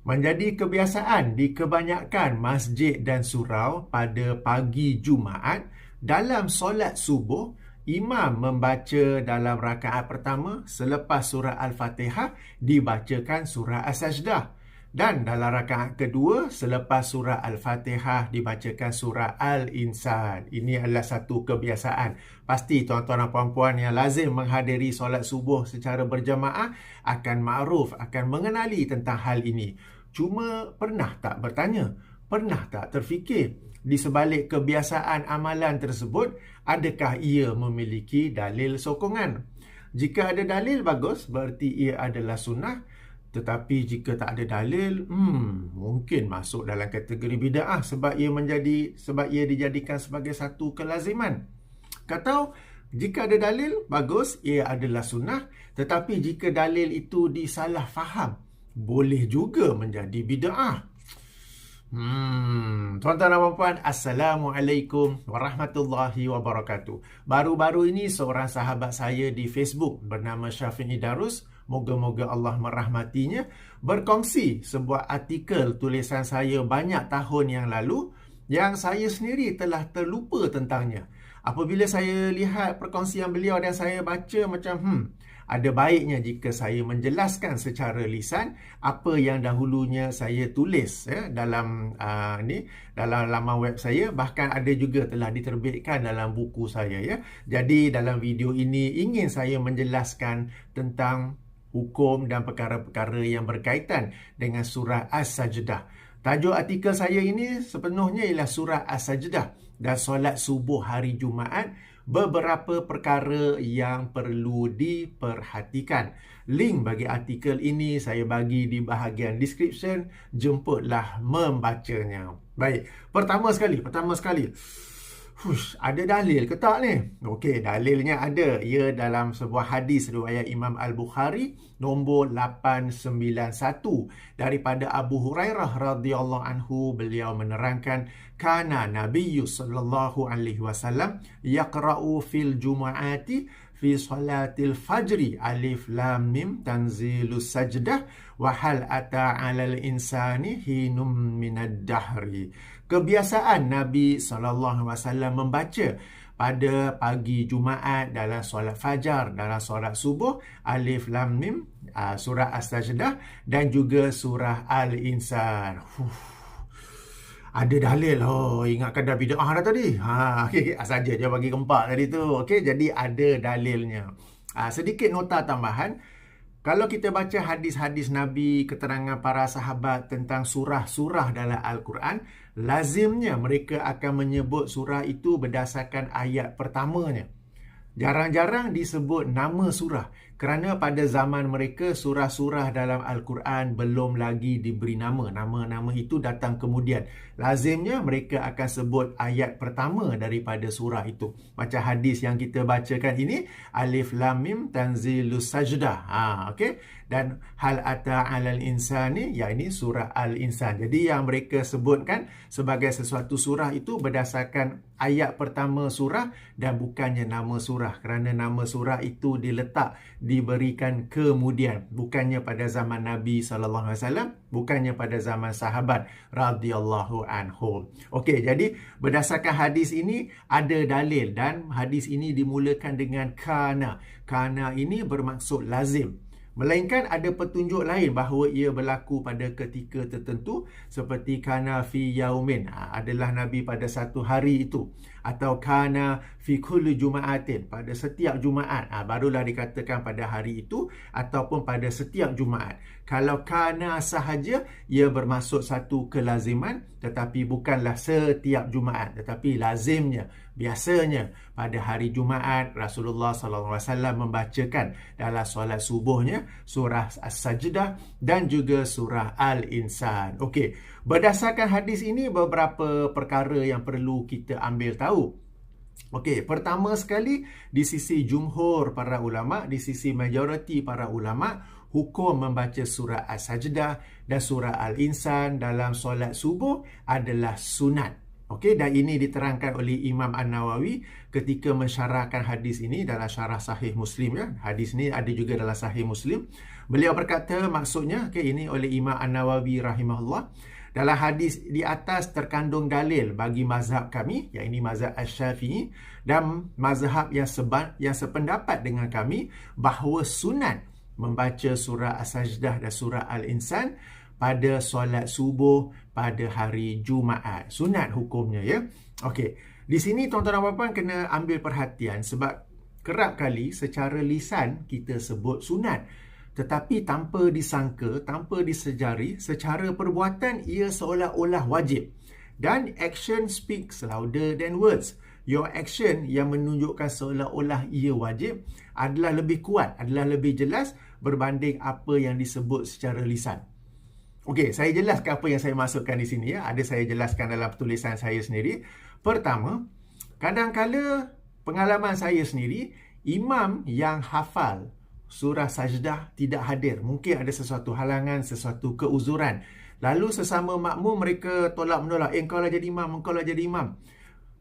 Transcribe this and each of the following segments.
Menjadi kebiasaan di kebanyakan masjid dan surau pada pagi Jumaat, dalam solat subuh, imam membaca dalam rakaat pertama selepas surah Al-Fatihah dibacakan surah As-Sajdah. Dan dalam rakaat kedua selepas surah Al-Fatihah dibacakan surah Al-Insan. Ini adalah satu kebiasaan. Pasti tuan-tuan dan puan-puan yang lazim menghadiri solat subuh secara berjamaah akan makruf, akan mengenali tentang hal ini. Cuma pernah tak bertanya? Pernah tak terfikir di sebalik kebiasaan amalan tersebut, adakah ia memiliki dalil sokongan? Jika ada dalil, bagus, berarti ia adalah sunnah. Tetapi jika tak ada dalil, mungkin masuk dalam kategori bid'ah sebab ia dijadikan sebagai satu kelaziman. Atau jika ada dalil, bagus, ia adalah sunnah. Tetapi jika dalil itu disalah faham, boleh juga menjadi bid'ah. Tuan-tuan dan puan, Assalamualaikum warahmatullahi wabarakatuh. Baru-baru ini seorang sahabat saya di Facebook bernama Syafi'i Darus, moga-moga Allah merahmatinya, berkongsi sebuah artikel tulisan saya banyak tahun yang lalu yang saya sendiri telah terlupa tentangnya. Apabila saya lihat perkongsian beliau dan saya baca macam ada baiknya jika saya menjelaskan secara lisan apa yang dahulunya saya tulis dalam dalam laman web saya, bahkan ada juga telah diterbitkan dalam buku saya ya. Jadi dalam video ini ingin saya menjelaskan tentang hukum dan perkara-perkara yang berkaitan dengan surah As-Sajdah. Tajuk artikel saya ini sepenuhnya ialah surah As-Sajdah dan solat subuh hari Jumaat, beberapa perkara yang perlu diperhatikan. Link bagi artikel ini saya bagi di bahagian description. Jemputlah membacanya. Baik, pertama sekali. Ada dalil ke tak ni? Okey, dalilnya ada. Ia dalam sebuah hadis riwayat Imam Al-Bukhari nombor 891 daripada Abu Hurairah radhiyallahu anhu. Beliau menerangkan, kana Nabiyyu sallallahu alaihi wasallam yaqra'u fil jumu'ati fi salatil fajri alif lam mim tanzilus sajdah wa hal ata 'alal insani hinum minad dahri. Kebiasaan Nabi SAW membaca pada pagi Jumaat dalam solat fajar, dalam solat subuh, Alif Lam Mim, surah As-Sajdah dan juga surah Al-Insan. Ada dalil. Ingatkan dah bid'ah dah tadi. Okay, saja je bagi gempak tadi tu. Okey, jadi ada dalilnya. Sedikit nota tambahan. Kalau kita baca hadis-hadis Nabi, keterangan para sahabat tentang surah-surah dalam Al-Quran, lazimnya mereka akan menyebut surah itu berdasarkan ayat pertamanya. Jarang-jarang disebut nama surah kerana pada zaman mereka surah-surah dalam Al-Quran belum lagi diberi nama. Nama-nama itu datang kemudian. Lazimnya mereka akan sebut ayat pertama daripada surah itu. Macam hadis yang kita bacakan ini, Alif Lam Mim Tanzilus Sajdah. Okey. Dan hal ata 'alal insani, ini surah Al-Insan. Jadi yang mereka sebutkan sebagai sesuatu surah itu berdasarkan ayat pertama surah dan bukannya nama surah, kerana nama surah itu diberikan kemudian, bukannya pada zaman Nabi SAW, bukannya pada zaman sahabat radhiyallahu anhum. Okey, jadi berdasarkan hadis ini ada dalil dan hadis ini dimulakan dengan kana. Kana ini bermaksud lazim. Melainkan ada petunjuk lain bahawa ia berlaku pada ketika tertentu, seperti kana fi yaumin, adalah Nabi pada satu hari itu, atau kana fi kulli jumaatin, pada setiap Jumaat, barulah dikatakan pada hari itu ataupun pada setiap Jumaat. Kalau kana sahaja, ia bermaksud satu kelaziman, tetapi bukanlah setiap Jumaat, tetapi lazimnya, biasanya pada hari Jumaat Rasulullah SAW membacakan dalam solat subuhnya surah As-Sajdah dan juga surah Al-Insan. Okey, berdasarkan hadis ini beberapa perkara yang perlu kita ambil tahu. Okey, pertama sekali, di sisi jumhur para ulama, di sisi majoriti para ulama, hukum membaca surah As-Sajdah dan surah Al-Insan dalam solat subuh adalah sunat. Okey, dan ini diterangkan oleh Imam An-Nawawi ketika mensyarahkan hadis ini dalam syarah Sahih Muslim ya. Hadis ini ada juga dalam Sahih Muslim. Beliau berkata maksudnya ini oleh Imam An-Nawawi rahimahullah, dalam hadis di atas terkandung dalil bagi mazhab kami, yang ini mazhab Asy-Syafi'i, dan mazhab yang sependapat dengan kami bahawa sunat membaca surah As-Sajdah dan surah Al-Insan pada solat subuh pada hari Jumaat. Sunat hukumnya ya. Okey. Di sini tuan-tuan dan puan-puan kena ambil perhatian sebab kerap kali secara lisan kita sebut sunat, tetapi tanpa disangka, tanpa disejari, secara perbuatan ia seolah-olah wajib. Dan action speaks louder than words. Your action yang menunjukkan seolah-olah ia wajib adalah lebih kuat, adalah lebih jelas berbanding apa yang disebut secara lisan. Okey, saya jelaskan apa yang saya masukkan di sini ya. Ada saya jelaskan dalam tulisan saya sendiri. Pertama, kadang-kala pengalaman saya sendiri, imam yang hafal surah Sajdah tidak hadir. Mungkin ada sesuatu halangan, sesuatu keuzuran. Lalu sesama makmum mereka tolak-menolak. Engkau lah jadi imam, engkau lah jadi imam.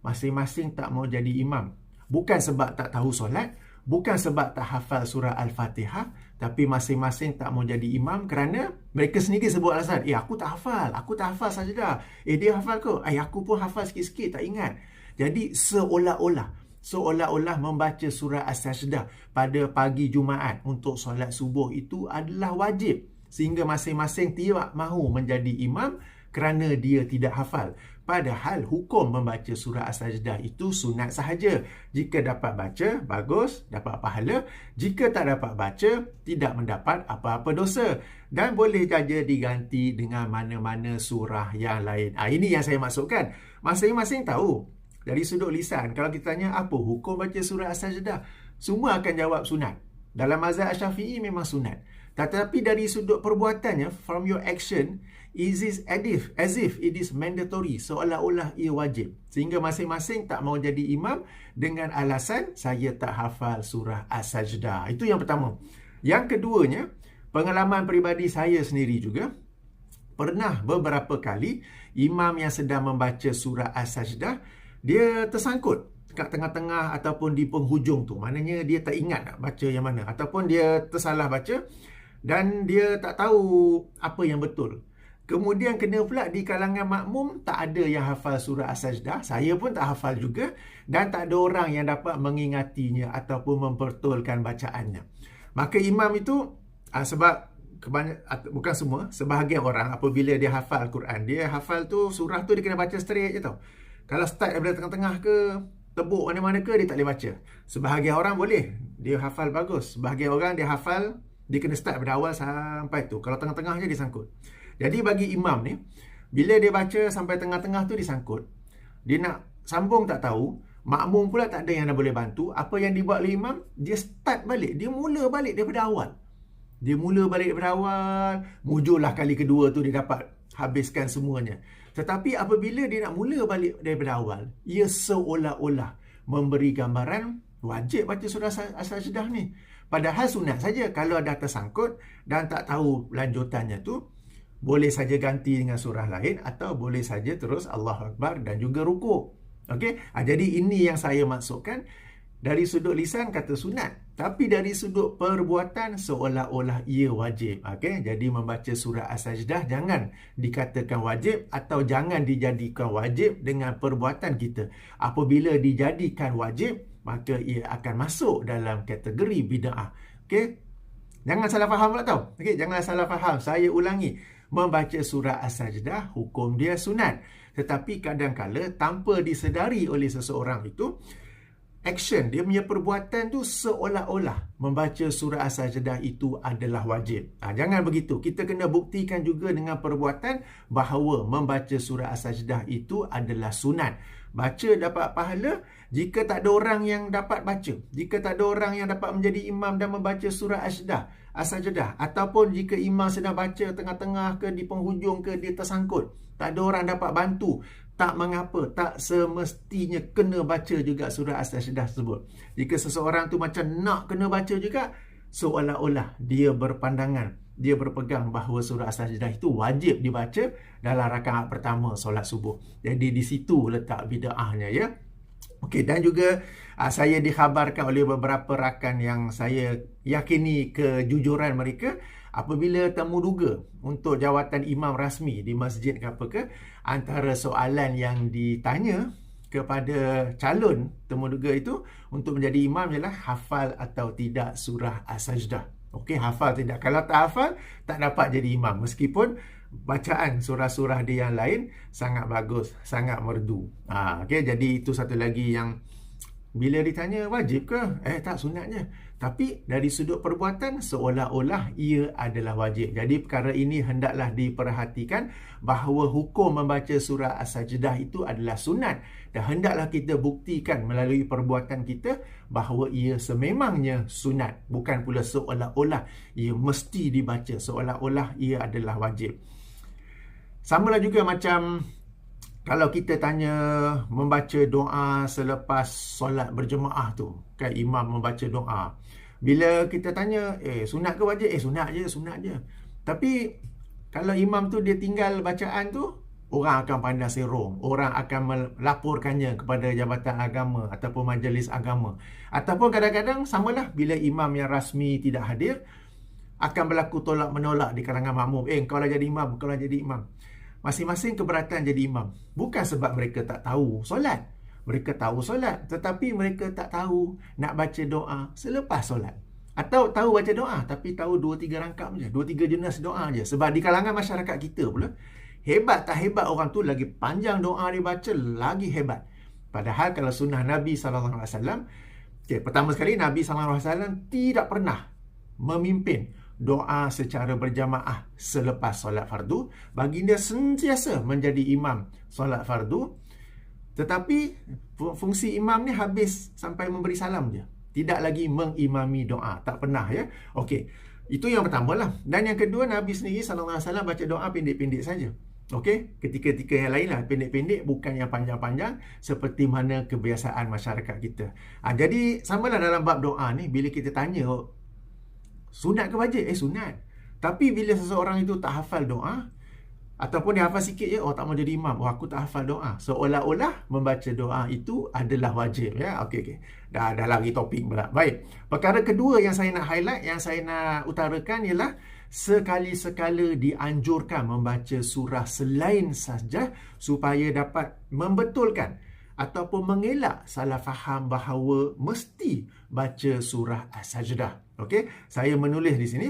Masing-masing tak mau jadi imam. Bukan sebab tak tahu solat, bukan sebab tak hafal surah Al-Fatihah, tapi masing-masing tak mau jadi imam kerana mereka sendiri sebut alasan, aku tak hafal Sajdah. Dia hafal ke? Aku pun hafal sikit-sikit, tak ingat. Jadi seolah-olah membaca surah As-Sajdah pada pagi Jumaat untuk solat subuh itu adalah wajib. Sehingga masing-masing tidak mahu menjadi imam kerana dia tidak hafal. Padahal hukum membaca surah As-Sajdah itu sunat sahaja. Jika dapat baca, bagus, dapat pahala. Jika tak dapat baca, tidak mendapat apa-apa dosa. Dan boleh saja diganti dengan mana-mana surah yang lain. Ini yang saya maksudkan. Masing-masing tahu. Dari sudut lisan, kalau kita tanya apa hukum baca surah As-Sajdah, semua akan jawab sunat. Dalam mazhab Syafi'i memang sunat. Tetapi dari sudut perbuatannya, from your action, is it as if it is mandatory, seolah-olah ia wajib. Sehingga masing-masing tak mau jadi imam dengan alasan saya tak hafal surah As-Sajdah. Itu yang pertama. Yang keduanya, pengalaman peribadi saya sendiri juga, pernah beberapa kali imam yang sedang membaca surah As-Sajdah, dia tersangkut kat tengah-tengah ataupun di penghujung tu. Maknanya dia tak ingat nak baca yang mana. Ataupun dia tersalah baca dan dia tak tahu apa yang betul. Kemudian kena pula di kalangan makmum tak ada yang hafal surah As-Sajdah. Saya pun tak hafal juga. Dan tak ada orang yang dapat mengingatinya ataupun mempertulkan bacaannya. Maka imam itu, sebab bukan semua, sebahagian orang apabila dia hafal Al-Quran, dia hafal tu surah tu dia kena baca straight je tau. Kalau start daripada tengah-tengah ke, tebuk mana-mana ke, dia tak boleh baca. Sebahagian orang boleh, dia hafal bagus. Sebahagian orang dia hafal, dia kena start daripada awal sampai tu. Kalau tengah-tengahnya dia sangkut. Jadi bagi imam ni, bila dia baca sampai tengah-tengah tu disangkut, dia nak sambung tak tahu, makmum pula tak ada yang nak boleh bantu. Apa yang dibuat oleh imam, dia start balik, dia mula balik daripada awal. Dia mula balik daripada awal, mujurlah kali kedua tu dia dapat habiskan semuanya. Tetapi apabila dia nak mula balik daripada awal, ia seolah-olah memberi gambaran wajib baca surah As-Sajdah ni. Padahal sunat saja. Kalau dah tersangkut dan tak tahu lanjutannya tu, boleh saja ganti dengan surah lain atau boleh saja terus Allahu Akbar dan juga rukuk. Okey? Jadi ini yang saya maksudkan. Dari sudut lisan kata sunat, tapi dari sudut perbuatan seolah-olah ia wajib. Okey, jadi membaca surah As-Sajdah jangan dikatakan wajib atau jangan dijadikan wajib dengan perbuatan kita. Apabila dijadikan wajib, maka ia akan masuk dalam kategori bid'ah. Okey? Jangan salah faham pula tau. Okey, jangan salah faham. Saya ulangi, membaca surah As-Sajdah hukum dia sunat. Tetapi kadang-kala tanpa disedari oleh seseorang itu, action, dia punya perbuatan tu seolah-olah membaca surah As-Sajdah itu adalah wajib. Jangan begitu. Kita kena buktikan juga dengan perbuatan bahawa membaca surah As-Sajdah itu adalah sunat. Baca dapat pahala jika tak ada orang yang dapat baca. Jika tak ada orang yang dapat menjadi imam dan membaca surah As-Sajdah. Ataupun jika imam sedang baca tengah-tengah ke di penghujung ke dia tersangkut. Tak ada orang dapat bantu. Tak mengapa, tak semestinya kena baca juga surah As-Sajdah tersebut. Jika seseorang tu macam nak kena baca juga, seolah-olah dia berpandangan dia berpegang bahawa surah As-Sajdah itu wajib dibaca dalam rakaat pertama solat subuh. Jadi di situ letak bid'ahnya, ya. Okey, dan juga saya dikhabarkan oleh beberapa rakan yang saya yakini kejujuran mereka, apabila temu duga untuk jawatan imam rasmi di masjid ke apa ke, antara soalan yang ditanya kepada calon temu duga itu untuk menjadi imam ialah hafal atau tidak surah As-Sajdah. Okey, hafal tidak. Kalau tak hafal, tak dapat jadi imam. Meskipun bacaan surah-surah dia yang lain sangat bagus, sangat merdu. Okey, jadi itu satu lagi yang bila ditanya wajib ke? Tak, sunatnya. Tapi dari sudut perbuatan seolah-olah ia adalah wajib. Jadi perkara ini hendaklah diperhatikan bahawa hukum membaca surah As-Sajdah itu adalah sunat. Dan hendaklah kita buktikan melalui perbuatan kita bahawa ia sememangnya sunat. Bukan pula seolah-olah ia mesti dibaca, seolah-olah ia adalah wajib. Samalah juga macam kalau kita tanya membaca doa selepas solat berjemaah tu, kan imam membaca doa. Bila kita tanya, sunat ke wajib? Sunat je. Tapi kalau imam tu dia tinggal bacaan tu, orang akan pandang serong. Orang akan melaporkannya kepada Jabatan Agama ataupun Majlis Agama. Ataupun kadang-kadang samalah bila imam yang rasmi tidak hadir, akan berlaku tolak-menolak di kalangan makmum. Kau lah jadi imam, kau lah jadi imam. Masing-masing keberatan jadi imam. Bukan sebab mereka tak tahu solat. Mereka tahu solat, tetapi mereka tak tahu nak baca doa selepas solat. Atau tahu baca doa, tapi tahu 2-3 rangkap je, 2-3 jenis doa je. Sebab di kalangan masyarakat kita pula, hebat tak hebat orang tu, lagi panjang doa dia baca, lagi hebat. Padahal kalau sunnah Nabi SAW, pertama sekali Nabi SAW tidak pernah memimpin doa secara berjamaah selepas solat fardu. Baginda sentiasa menjadi imam solat fardu. Tetapi fungsi imam ni habis sampai memberi salam je. Tidak lagi mengimami doa. Tak pernah, ya. Okey. Itu yang pertama lah. Dan yang kedua, Nabi sendiri SAW baca doa pendek-pendek saja. Okey. Ketika-ketika yang lain lah, pendek-pendek, bukan yang panjang-panjang seperti mana kebiasaan masyarakat kita. Jadi samalah dalam bab doa ni, bila kita tanya sunat ke wajib? Sunat. Tapi bila seseorang itu tak hafal doa, ataupun dia hafal sikit je, tak mau jadi imam, aku tak hafal doa, seolah-olah membaca doa itu adalah wajib, ya. Okey. Dah lari topik pula. Baik. Perkara kedua yang saya nak highlight, yang saya nak utarakan ialah sekali-sekala dianjurkan membaca surah selain Sajdah supaya dapat membetulkan ataupun mengelak salah faham bahawa mesti baca surah As-Sajdah. Okey, saya menulis di sini.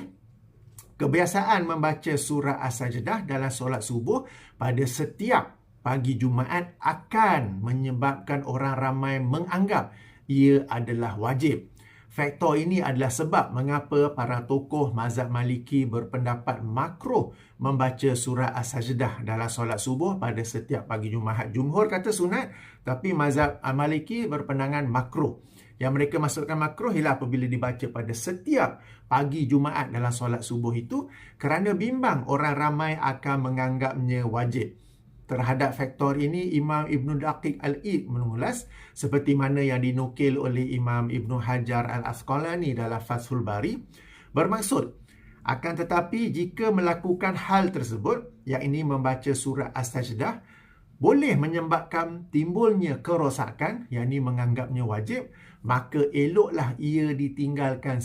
Kebiasaan membaca surah As-Sajdah dalam solat subuh pada setiap pagi Jumaat akan menyebabkan orang ramai menganggap ia adalah wajib. Faktor ini adalah sebab mengapa para tokoh mazhab Maliki berpendapat makruh membaca surah As-Sajdah dalam solat subuh pada setiap pagi Jumaat. Jumhur kata sunat, tapi mazhab Maliki berpandangan makruh. Yang mereka masukkan makruh ialah apabila dibaca pada setiap pagi Jumaat dalam solat subuh itu, kerana bimbang orang ramai akan menganggapnya wajib. Terhadap faktor ini, Imam Ibn Daqiq Al-Id mengulas seperti mana yang dinukil oleh Imam Ibn Hajar Al-Asqalani dalam Fathul Bari. Bermaksud, akan tetapi jika melakukan hal tersebut, yakni membaca surah As-Sajdah, boleh menyebabkan timbulnya kerosakan, yakni menganggapnya wajib, maka eloklah ia ditinggalkan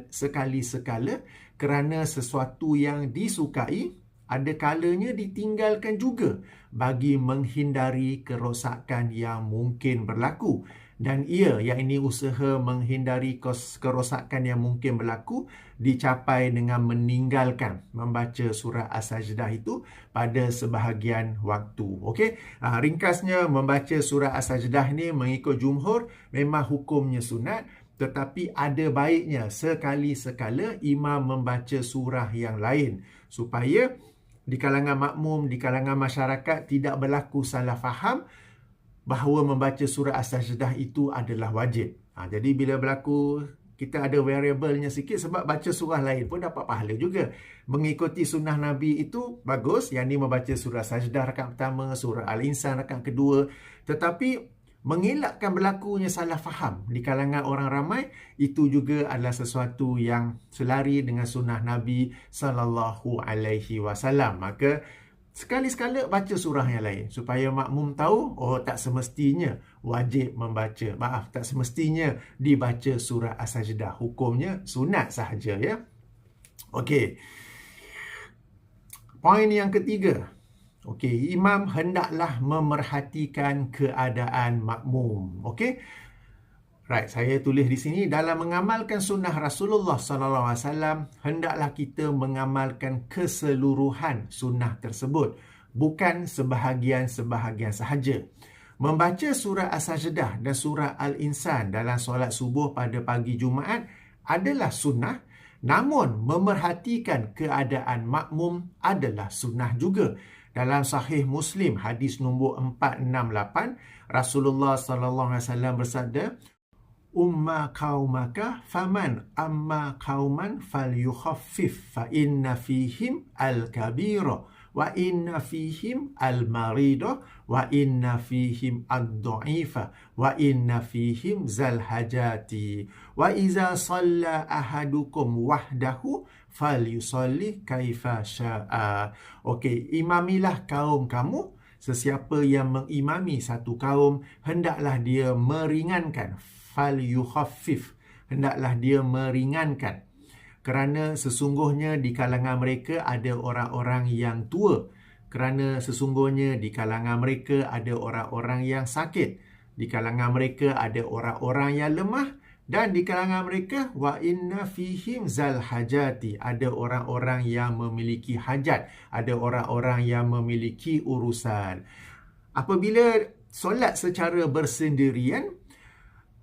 sekali-sekala, kerana sesuatu yang disukai ada kalanya ditinggalkan juga bagi menghindari kerosakan yang mungkin berlaku. Dan ia, yakni usaha menghindari kerosakan yang mungkin berlaku, dicapai dengan meninggalkan membaca surah As-Sajdah itu pada sebahagian waktu. Okey, ringkasnya membaca surah As-Sajdah ni mengikut jumhur memang hukumnya sunat, tetapi ada baiknya sekali-sekala imam membaca surah yang lain supaya di kalangan makmum, di kalangan masyarakat tidak berlaku salah faham bahawa membaca surah As-Sajdah itu adalah wajib. Jadi bila berlaku, kita ada variabelnya sikit, sebab baca surah lain pun dapat pahala juga. Mengikuti sunnah Nabi itu bagus, yang ni membaca surah Sajdah rakaat pertama, surah Al-Insan rakaat kedua. Tetapi mengelakkan berlakunya salah faham di kalangan orang ramai, itu juga adalah sesuatu yang selari dengan sunnah Nabi sallallahu alaihi wasallam. Maka sekali-sekala baca surah yang lain supaya makmum tahu, oh tak semestinya wajib membaca, tak semestinya dibaca surah As-Sajdah. Hukumnya sunat sahaja, ya. Okey. Poin yang ketiga. Okey, imam hendaklah memerhatikan keadaan makmum. Okey. Right, saya tulis di sini, dalam mengamalkan sunnah Rasulullah sallallahu alaihi wasallam, hendaklah kita mengamalkan keseluruhan sunnah tersebut, bukan sebahagian-sebahagian sahaja. Membaca surah As-Sajdah dan surah Al-Insan dalam solat subuh pada pagi Jumaat adalah sunnah, namun memerhatikan keadaan makmum adalah sunnah juga. Dalam Sahih Muslim hadis nombor 468, Rasulullah sallallahu alaihi wasallam bersabda, "Umma qaumaka faman amma qauman falyukhaffif fa inna fihim al-kabira wa inna fihim al-marida wa inna fihim ad-dha'ifa wa inna fihim zal hajati wa iza shalla ahadukum wahdahu falyusalli kaifa syaa." Okey, imamilah kaum kamu. Sesiapa yang mengimami satu kaum, hendaklah dia meringankan. Falyukhaffif, hendaklah dia meringankan. Kerana sesungguhnya di kalangan mereka ada orang-orang yang tua. Kerana sesungguhnya di kalangan mereka ada orang-orang yang sakit. Di kalangan mereka ada orang-orang yang lemah. Dan di kalangan mereka, wa inna fihim zal hajati, ada orang-orang yang memiliki hajat, ada orang-orang yang memiliki urusan. Apabila solat secara bersendirian,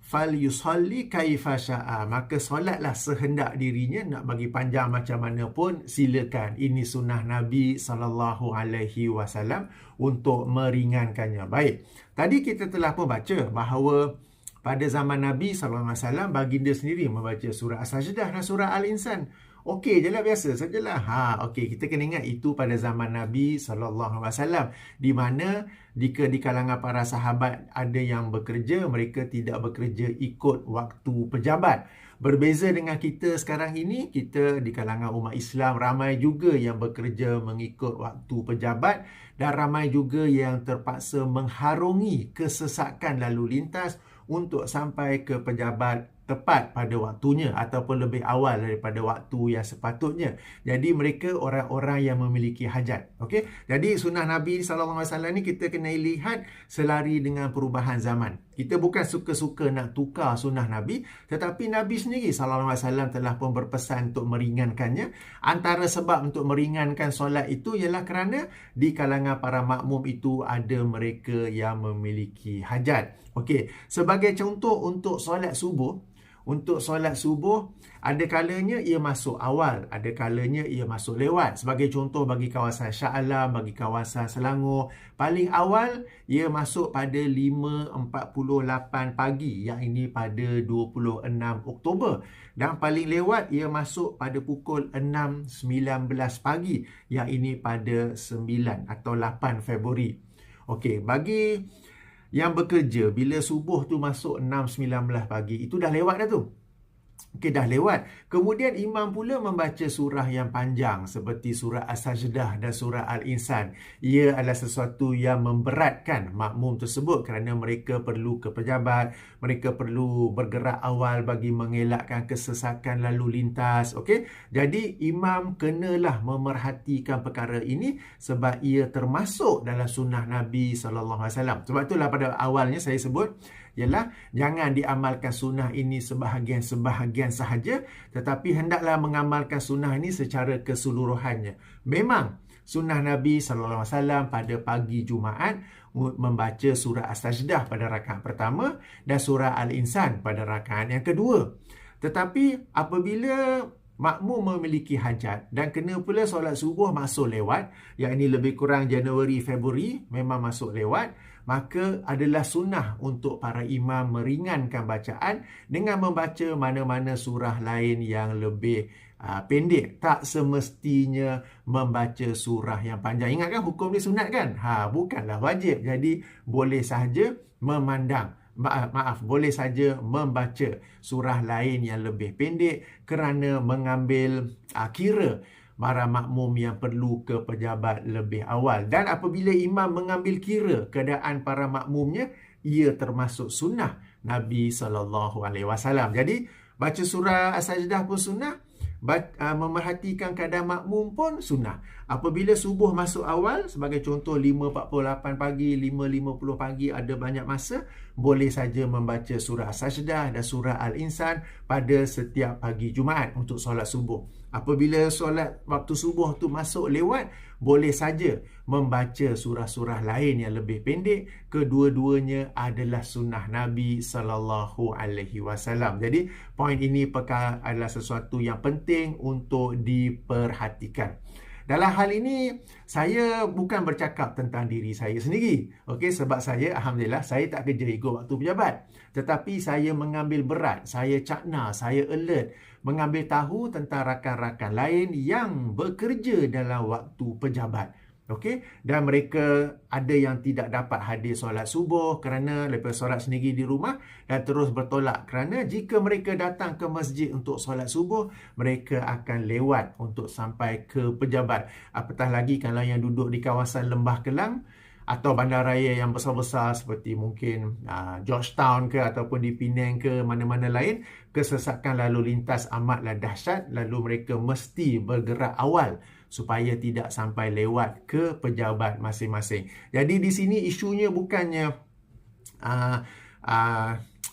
fal yusalli kaifa syaa, maka solatlah sehendak dirinya. Nak bagi panjang macam mana pun silakan. Ini sunnah Nabi sallallahu alaihi wasallam untuk meringankannya. Baik, tadi kita telah pun baca bahawa pada zaman Nabi SAW, baginda sendiri membaca surah As-Sajdah dan surah Al-Insan. Okey je lah, biasa sajalah. Okey, kita kena ingat itu pada zaman Nabi SAW. Di mana jika di kalangan para sahabat ada yang bekerja, mereka tidak bekerja ikut waktu pejabat. Berbeza dengan kita sekarang ini, kita di kalangan umat Islam ramai juga yang bekerja mengikut waktu pejabat dan ramai juga yang terpaksa mengharungi kesesakan lalu lintas untuk sampai ke pejabat tepat pada waktunya ataupun lebih awal daripada waktu yang sepatutnya. Jadi mereka orang-orang yang memiliki hajat. Okey. Jadi sunnah Nabi SAW ni kita kena lihat selari dengan perubahan zaman. Kita bukan suka-suka nak tukar sunnah Nabi, tetapi Nabi sendiri SAW telah pun berpesan untuk meringankannya. Antara sebab untuk meringankan solat itu ialah kerana di kalangan para makmum itu ada mereka yang memiliki hajat. Okey, sebagai contoh untuk solat subuh, ada kalanya ia masuk awal, ada kalanya ia masuk lewat. Sebagai contoh bagi kawasan Shah Alam, bagi kawasan Selangor, paling awal ia masuk pada 5.48 pagi, yang ini pada 26 Oktober. Dan paling lewat ia masuk pada pukul 6.19 pagi, yang ini pada 9 atau 8 Februari. Okey, bagi yang bekerja, bila subuh tu masuk 6.19 pagi, itu dah lewat dah tu. Okey, dah lewat. Kemudian imam pula membaca surah yang panjang seperti surah As-Sajdah dan surah Al-Insan. Ia adalah sesuatu yang memberatkan makmum tersebut kerana mereka perlu ke pejabat, mereka perlu bergerak awal bagi mengelakkan kesesakan lalu lintas. Okey, jadi imam kenalah memerhatikan perkara ini sebab ia termasuk dalam sunnah Nabi SAW. Sebab itulah pada awalnya saya sebut ialah jangan diamalkan sunnah ini sebahagian-sebahagian sahaja, tetapi hendaklah mengamalkan sunnah ini secara keseluruhannya. Memang sunnah Nabi SAW pada pagi Jumaat membaca surah As-Sajdah pada rakaat pertama dan surah Al-Insan pada rakaat yang kedua. Tetapi apabila makmum memiliki hajat dan kena pula solat subuh masuk lewat, yang ini lebih kurang Januari, Februari, memang masuk lewat, maka adalah sunnah untuk para imam meringankan bacaan dengan membaca mana-mana surah lain yang lebih pendek. Tak semestinya membaca surah yang panjang. Ingatkan hukum ni sunat kan? Bukanlah wajib. Jadi boleh sahaja memandang. Boleh saja membaca surah lain yang lebih pendek kerana mengambil kira para makmum yang perlu ke pejabat lebih awal. Dan apabila imam mengambil kira keadaan para makmumnya, ia termasuk sunnah Nabi SAW. Jadi baca surah As-Sajdah pun sunnah, memerhatikan keadaan makmum pun sunnah. Apabila subuh masuk awal, sebagai contoh 5.48 pagi, 5.50 pagi, ada banyak masa, boleh saja membaca surah As-Sajdah dan surah Al-Insan pada setiap pagi Jumaat untuk solat subuh. Apabila solat waktu subuh tu masuk lewat, boleh saja membaca surah-surah lain yang lebih pendek. Kedua-duanya adalah sunnah Nabi SAW. Jadi poin ini adalah sesuatu yang penting untuk diperhatikan. Dalam hal ini, saya bukan bercakap tentang diri saya sendiri. Okey, sebab saya, alhamdulillah, saya tak kerja ikut waktu pejabat. Tetapi saya mengambil berat, saya cakna, saya alert, mengambil tahu tentang rakan-rakan lain yang bekerja dalam waktu pejabat. Okey, dan mereka ada yang tidak dapat hadir solat subuh kerana lepas solat sendiri di rumah dan terus bertolak kerana jika mereka datang ke masjid untuk solat subuh, mereka akan lewat untuk sampai ke pejabat. Apatah lagi kalau yang duduk di kawasan Lembah Kelang atau bandaraya yang besar-besar seperti mungkin Georgetown ke ataupun di Penang ke mana-mana lain, kesesakan lalu lintas amatlah dahsyat, lalu mereka mesti bergerak awal supaya tidak sampai lewat ke pejabat masing-masing. Jadi di sini isunya bukannya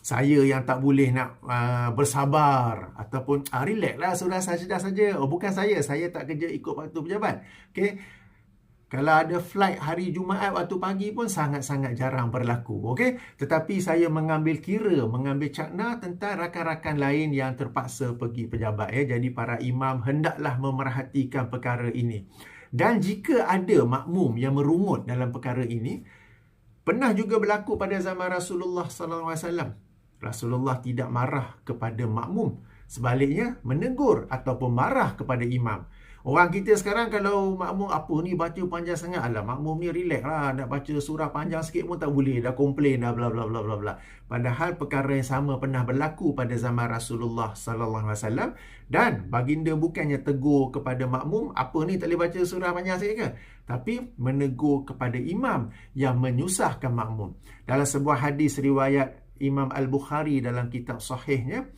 saya yang tak boleh nak bersabar ataupun relax lah surah Sajdah saja. Bukan saya tak kerja ikut waktu pejabat. Okey. Kalau ada flight hari Jumaat waktu pagi pun sangat-sangat jarang berlaku. Okey? Tetapi saya mengambil kira, mengambil cakna tentang rakan-rakan lain yang terpaksa pergi pejabat. Jadi para imam hendaklah memerhatikan perkara ini. Dan jika ada makmum yang merungut dalam perkara ini, pernah juga berlaku pada zaman Rasulullah SAW. Rasulullah tidak marah kepada makmum. Sebaliknya, menegur ataupun marah kepada imam. Orang kita sekarang kalau makmum apa ni baca panjang sangat, alah makmum ni relax lah, nak baca surah panjang sikit pun tak boleh, dah komplain dah bla bla bla bla bla. Padahal perkara yang sama pernah berlaku pada zaman Rasulullah sallallahu alaihi wasallam dan baginda bukannya tegur kepada makmum, apa ni tak boleh baca surah panjang sikit ke? Tapi menegur kepada imam yang menyusahkan makmum. Dalam sebuah hadis riwayat Imam Al-Bukhari dalam kitab sahihnya,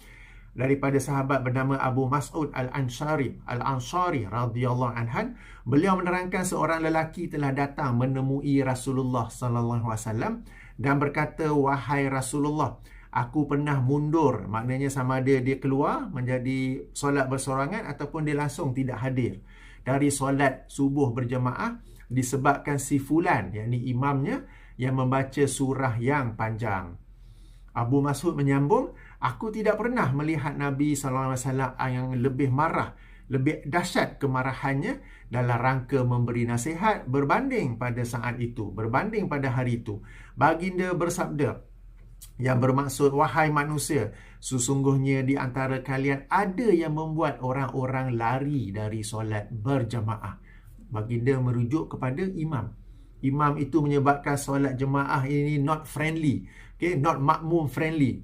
daripada sahabat bernama Abu Mas'ud Al-Ansari radhiyallahu anhu, beliau menerangkan seorang lelaki telah datang menemui Rasulullah sallallahu alaihi wasallam dan berkata, wahai Rasulullah, aku pernah mundur, maknanya sama ada dia keluar menjadi solat bersorangan ataupun dia langsung tidak hadir dari solat subuh berjemaah disebabkan si fulan, yakni imamnya, yang membaca surah yang panjang. Abu Mas'ud menyambung, aku tidak pernah melihat Nabi SAW yang lebih marah, lebih dahsyat kemarahannya dalam rangka memberi nasihat berbanding pada saat itu, berbanding pada hari itu. Baginda bersabda, yang bermaksud, wahai manusia, sesungguhnya di antara kalian ada yang membuat orang-orang lari dari solat berjemaah. Baginda merujuk kepada imam. Imam itu menyebabkan solat jemaah ini not friendly. Okay, not makmum friendly.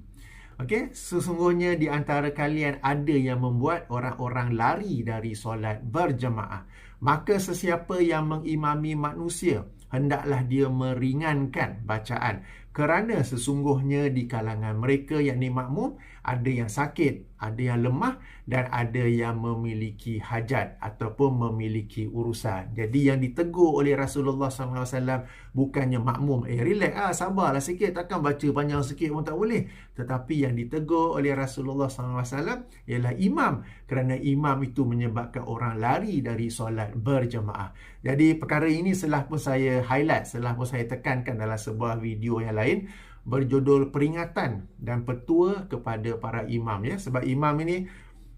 Okay, sesungguhnya di antara kalian ada yang membuat orang-orang lari dari solat berjemaah. Maka sesiapa yang mengimami manusia, hendaklah dia meringankan bacaan. Kerana sesungguhnya di kalangan mereka yakni makmum, ada yang sakit, ada yang lemah dan ada yang memiliki hajat ataupun memiliki urusan. Jadi yang ditegur oleh Rasulullah SAW bukannya makmum, relax sabarlah sikit, takkan baca panjang sikit pun tak boleh. Tetapi yang ditegur oleh Rasulullah SAW ialah imam, kerana imam itu menyebabkan orang lari dari solat berjemaah. Jadi perkara ini setelah pun saya highlight, setelah pun saya tekankan dalam sebuah video yang lain berjudul peringatan dan petua kepada para imam, ya. Sebab imam ini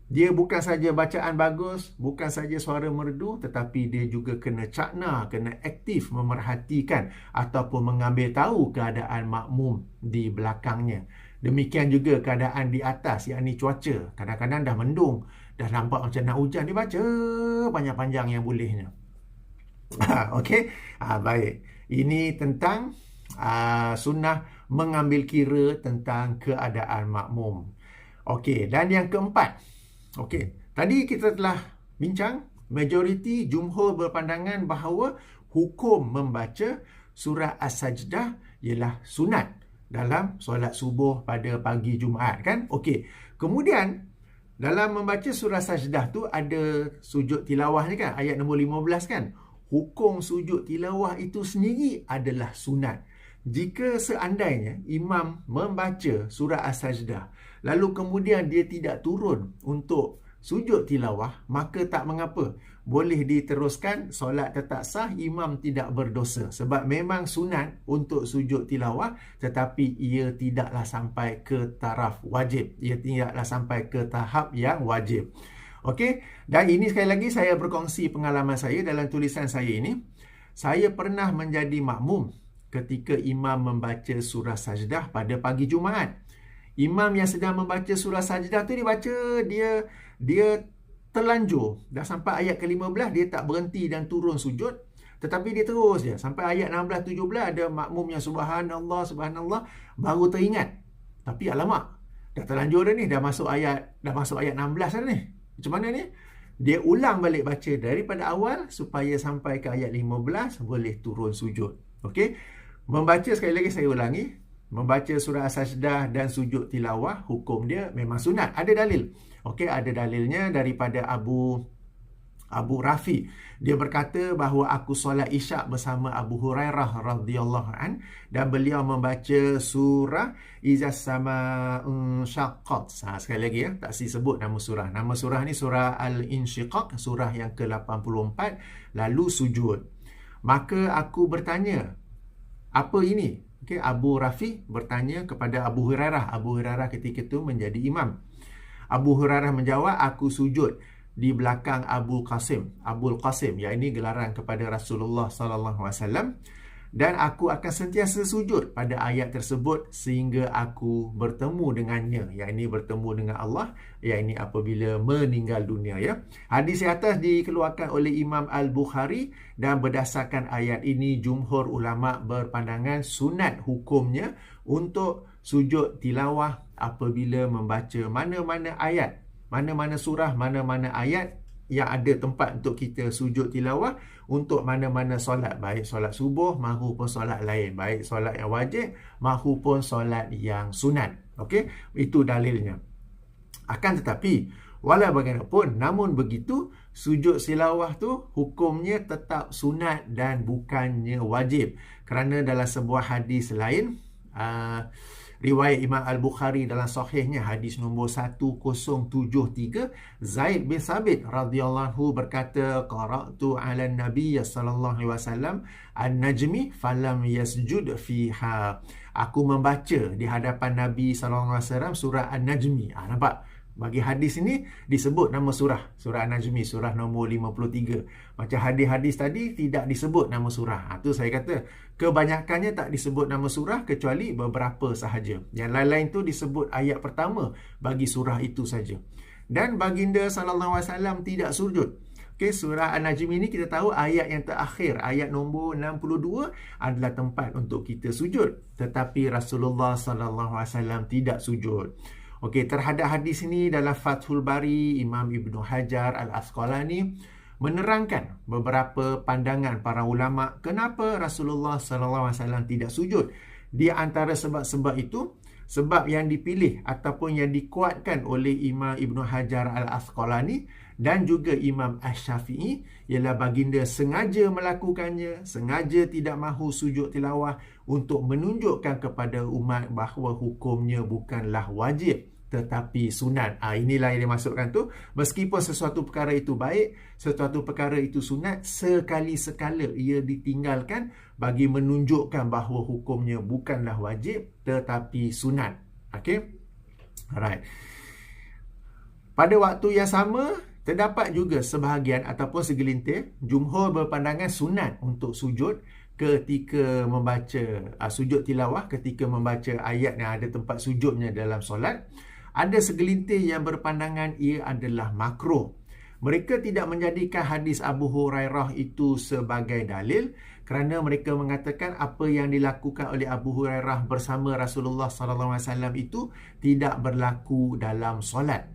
dia bukan saja bacaan bagus, bukan saja suara merdu, tetapi dia juga kena cakna, kena aktif memerhatikan ataupun mengambil tahu keadaan makmum di belakangnya. Demikian juga keadaan di atas, yakni cuaca. Kadang-kadang dah mendung, Dah nampak macam nak hujan, dia baca panjang-panjang yang bolehnya. Okey, baik. Ini tentang sunnah mengambil kira tentang keadaan makmum. Okey, dan yang keempat. Okey, tadi kita telah bincang, majoriti jumhur berpandangan bahawa hukum membaca surah As-Sajdah ialah sunat dalam solat subuh pada pagi Jumaat, kan? Okey, kemudian dalam membaca surah Sajdah tu ada sujud tilawah ni, kan? Ayat nombor 15, kan? Hukum sujud tilawah itu sendiri adalah sunat. Jika seandainya imam membaca surah As-Sajdah, lalu kemudian dia tidak turun untuk sujud tilawah, maka tak mengapa. Boleh diteruskan, solat tetap sah, imam tidak berdosa. Sebab memang sunat untuk sujud tilawah, tetapi ia tidaklah sampai ke taraf wajib. Ia tidaklah sampai ke tahap yang wajib. Okey, dan ini sekali lagi saya berkongsi pengalaman saya dalam tulisan saya ini. Saya pernah menjadi makmum ketika imam membaca surah Sajdah pada pagi Jumaat. Imam yang sedang membaca surah Sajdah tu dia terlanjur. Dah sampai ayat ke-15, dia tak berhenti dan turun sujud. Tetapi dia terus je. Sampai ayat 16-17 ada makmum yang subhanallah, subhanallah, baru teringat. Tapi alamak, dah terlanjur dah ni, dah masuk ayat 16 dah ni. Macam mana ni? Dia ulang balik baca daripada awal supaya sampai ke ayat 15 boleh turun sujud. Okey? Membaca, sekali lagi saya ulangi, membaca surah As-Sajdah dan sujud tilawah, hukum dia memang sunat. Ada dalil. Okey, ada dalilnya daripada Abu Rafi. Dia berkata bahawa aku solat Isyak bersama Abu Hurairah radhiyallahu an, dan beliau membaca surah Izas Sama'un Syaqqat. Sekali lagi ya, tak sebut nama surah. Nama surah ni surah Al-Insyiqaq, surah yang ke-84, lalu sujud. Maka aku bertanya, apa ini? Okay, Abu Rafi bertanya kepada Abu Hurairah. Abu Hurairah ketika itu menjadi imam. Abu Hurairah menjawab, aku sujud di belakang Abul Qasim, ya, ini gelaran kepada Rasulullah sallallahu alaihi wasallam, dan aku akan sentiasa sujud pada ayat tersebut sehingga aku bertemu dengannya, ya, ini bertemu dengan Allah, ya, ini apabila meninggal dunia, ya. Hadis atas dikeluarkan oleh Imam Al-Bukhari, dan berdasarkan ayat ini jumhur ulama berpandangan sunat hukumnya untuk sujud tilawah apabila membaca mana-mana ayat, mana-mana surah, mana-mana ayat yang ada tempat untuk kita sujud tilawah untuk mana-mana solat, baik solat subuh mahupun solat lain, baik solat yang wajib mahupun solat yang sunat. Okey, itu dalilnya. Akan tetapi walau bagaimanapun, namun begitu, sujud tilawah tu hukumnya tetap sunat dan bukannya wajib. Kerana dalam sebuah hadis lain, riwayat Imam Al-Bukhari dalam sahihnya, hadis nombor 1073, Zaid bin Sabit radhiyallahu berkata, qara'tu 'ala an-nabiy sallallahu alaihi wasallam an-najmi falam yasjud fiha. Aku membaca di hadapan Nabi sallallahu alaihi wasallam surah An-Najmi. Nampak? Bagi hadis ini disebut nama surah An-Najmi, surah nombor 53. Macam hadis-hadis tadi tidak disebut nama surah. Itu saya kata kebanyakannya tak disebut nama surah kecuali beberapa sahaja. Yang lain-lain tu disebut ayat pertama bagi surah itu saja. Dan baginda sallallahu alaihi wasallam tidak sujud. Okey, surah An-Najm ini kita tahu ayat yang terakhir, ayat nombor 62 adalah tempat untuk kita sujud. Tetapi Rasulullah sallallahu alaihi wasallam tidak sujud. Okey, terhadap hadis ini dalam Fathul Bari, Imam Ibn Hajar Al-Asqalani menerangkan beberapa pandangan para ulama kenapa Rasulullah SAW tidak sujud. Di antara sebab-sebab itu, sebab yang dipilih ataupun yang dikuatkan oleh Imam Ibn Hajar Al-Asqalani dan juga Imam Asy-Syafi'i ialah baginda sengaja melakukannya, sengaja tidak mahu sujud tilawah untuk menunjukkan kepada umat bahawa hukumnya bukanlah wajib tetapi sunat. Inilah yang dimaksudkan tu. Meskipun sesuatu perkara itu baik, sesuatu perkara itu sunat, sekali-sekala ia ditinggalkan bagi menunjukkan bahawa hukumnya bukanlah wajib tetapi sunat. Okey? Alright. Pada waktu yang sama, terdapat juga sebahagian ataupun segelintir jumhur berpandangan sunat untuk sujud ketika membaca sujud tilawah, ketika membaca ayat yang ada tempat sujudnya dalam solat. Ada segelintir yang berpandangan ia adalah makruh. Mereka tidak menjadikan hadis Abu Hurairah itu sebagai dalil kerana mereka mengatakan apa yang dilakukan oleh Abu Hurairah bersama Rasulullah SAW itu tidak berlaku dalam solat.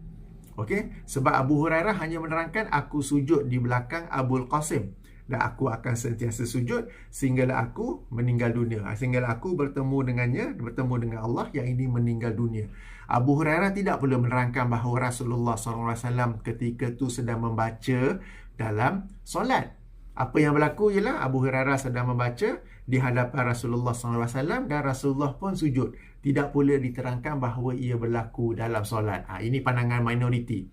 Okey, sebab Abu Hurairah hanya menerangkan aku sujud di belakang Abul Qasim dan aku akan sentiasa sujud sehinggalah aku meninggal dunia. Sehinggalah aku bertemu dengan Allah yang ini meninggal dunia. Abu Hurairah tidak perlu menerangkan bahawa Rasulullah SAW ketika itu sedang membaca dalam solat. Apa yang berlaku ialah Abu Hurairah sedang membaca di hadapan Rasulullah SAW dan Rasulullah pun sujud. Tidak pula diterangkan bahawa ia berlaku dalam solat. Ini pandangan minoriti.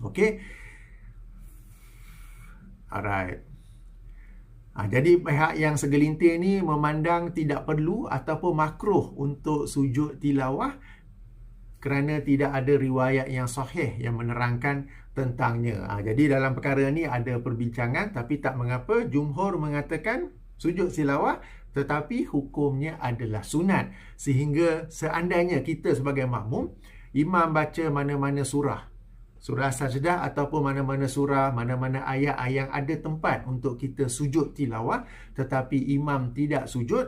Okey. Alright. Jadi pihak yang segelintir ni memandang tidak perlu ataupun makruh untuk sujud tilawah kerana tidak ada riwayat yang sahih yang menerangkan tentangnya. Jadi dalam perkara ni ada perbincangan, tapi tak mengapa. Jumhur mengatakan sujud tilawah tetapi hukumnya adalah sunat. Sehingga seandainya kita sebagai makmum, imam baca mana-mana surah Sajdah ataupun mana-mana surah, mana-mana ayat yang ada tempat untuk kita sujud tilawah, tetapi imam tidak sujud,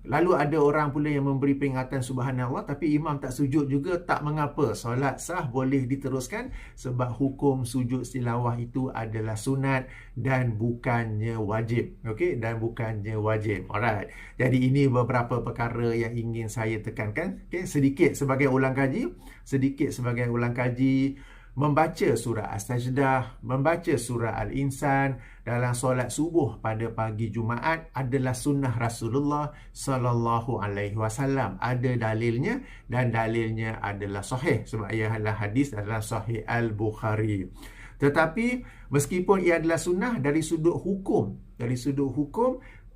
lalu ada orang pula yang memberi peringatan subhanallah tapi imam tak sujud juga, tak mengapa, solat sah, boleh diteruskan sebab hukum sujud tilawah itu adalah sunat dan bukannya wajib. Okey, dan bukannya wajib. Alright. Jadi ini beberapa perkara yang ingin saya tekankan. Okey, sedikit sebagai ulang kaji. Membaca surah As-Sajdah, membaca surah Al-Insan dalam solat subuh pada pagi Jumaat adalah sunnah Rasulullah sallallahu alaihi wasallam. Ada dalilnya dan dalilnya adalah sahih sebab ia adalah hadis dalam Sahih Al-Bukhari. Tetapi meskipun ia adalah sunnah dari sudut hukum,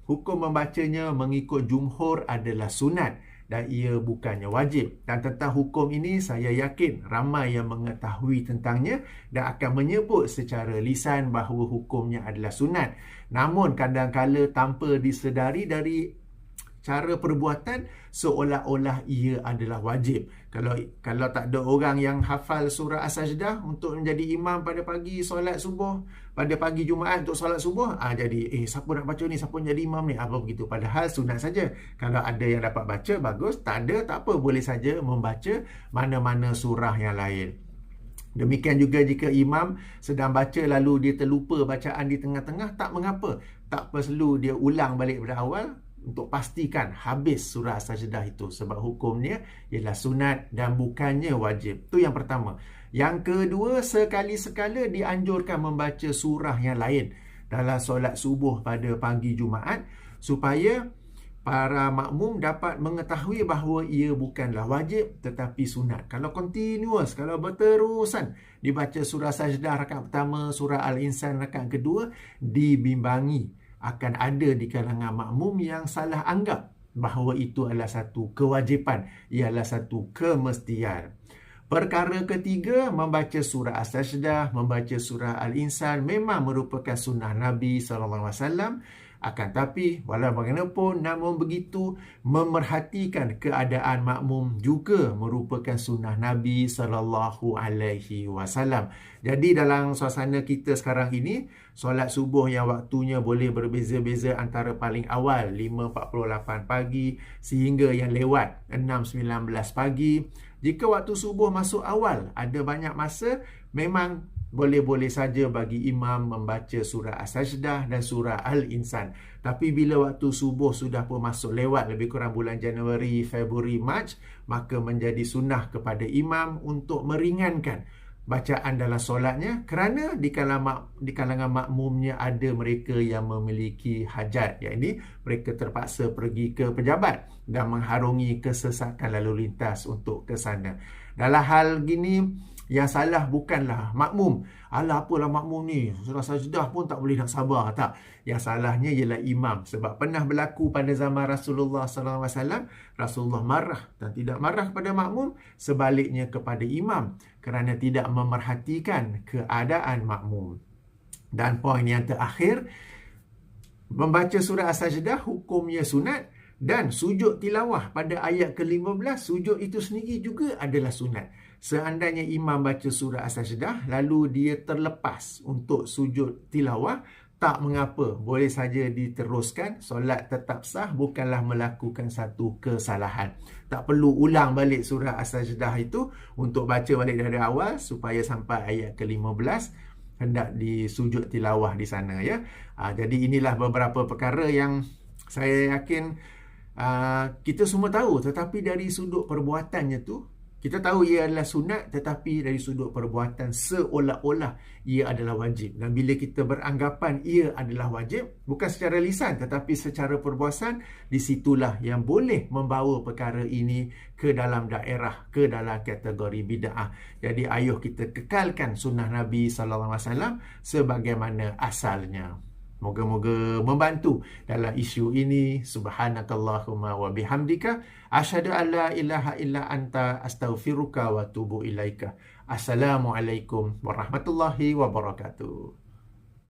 hukum membacanya mengikut jumhur adalah sunat dan ia bukannya wajib. Dan tentang hukum ini saya yakin ramai yang mengetahui tentangnya dan akan menyebut secara lisan bahawa hukumnya adalah sunat. Namun kadang-kala tanpa disedari dari cara perbuatan seolah-olah ia adalah wajib. Kalau tak ada orang yang hafal surah As-Sajdah untuk menjadi imam pada pagi solat subuh, pada pagi Jumaat untuk solat subuh, jadi siapa nak baca ni, siapa jadi imam ni, apa begitu. Padahal sunat saja. Kalau ada yang dapat baca, bagus. Tak ada, tak apa, boleh saja membaca mana-mana surah yang lain. Demikian juga jika imam sedang baca lalu dia terlupa bacaan di tengah-tengah, tak mengapa. Tak perlu dia ulang balik pada awal untuk pastikan habis surah Sajdah itu sebab hukumnya ialah sunat dan bukannya wajib. Itu yang pertama. Yang kedua, sekali-sekala dianjurkan membaca surah yang lain dalam solat subuh pada pagi Jumaat supaya para makmum dapat mengetahui bahawa ia bukanlah wajib tetapi sunat. Kalau continuous, kalau berterusan dibaca surah Sajdah rakaat pertama, surah Al-Insan rakaat kedua, dibimbangi akan ada di kalangan makmum yang salah anggap bahawa itu adalah satu kewajipan, ialah satu kemestian. Perkara ketiga, membaca surah As-Sajdah, membaca surah Al-Insan memang merupakan sunnah Nabi SAW. Akan tapi, walau bagaimanapun, namun begitu, memerhatikan keadaan makmum juga merupakan sunnah Nabi SAW. Jadi dalam suasana kita sekarang ini, solat subuh yang waktunya boleh berbeza-beza antara paling awal 5.48 pagi sehingga yang lewat 6.19 pagi. Jika waktu subuh masuk awal, ada banyak masa, memang boleh-boleh saja bagi imam membaca surah As-Sajdah dan surah Al-Insan. Tapi bila waktu subuh sudah pun masuk lewat lebih kurang bulan Januari, Februari, Mac, maka menjadi sunnah kepada imam untuk meringankan bacaan dalam solatnya kerana di kalangan makmumnya ada mereka yang memiliki hajat, iaitu mereka terpaksa pergi ke pejabat dan mengharungi kesesakan lalu lintas untuk ke sana. Dalam hal gini, yang salah bukanlah makmum. Alah, apalah makmum ni, surah Sajdah pun tak boleh nak sabar. Tak. Yang salahnya ialah imam. Sebab pernah berlaku pada zaman Rasulullah SAW, Rasulullah marah dan tidak marah kepada makmum, sebaliknya kepada imam kerana tidak memerhatikan keadaan makmum. Dan poin yang terakhir, membaca surah As-Sajdah hukumnya sunat Dan sujud tilawah pada ayat ke-15, sujud itu sendiri juga adalah sunat. Seandainya imam baca surah As-Sajdah, lalu dia terlepas untuk sujud tilawah, tak mengapa, boleh saja diteruskan. Solat tetap sah, bukanlah melakukan satu kesalahan. Tak perlu ulang balik surah As-Sajdah itu untuk baca balik dari awal supaya sampai ayat ke-15 hendak disujud tilawah di sana, ya. Jadi inilah beberapa perkara yang saya yakin kita semua tahu, tetapi dari sudut perbuatannya tu kita tahu ia adalah sunat, tetapi dari sudut perbuatan seolah-olah ia adalah wajib. Dan bila kita beranggapan ia adalah wajib, bukan secara lisan tetapi secara perbuatan, disitulah yang boleh membawa perkara ini ke dalam daerah, ke dalam kategori bid'ah. Jadi ayuh kita kekalkan sunnah Nabi SAW sebagaimana asalnya. Moga-moga membantu dalam isu ini. Subhanakallahumma wa bihamdika asyhadu an la ilaha illa anta astaghfiruka wa atubu ilaika. Assalamualaikum warahmatullahi wabarakatuh.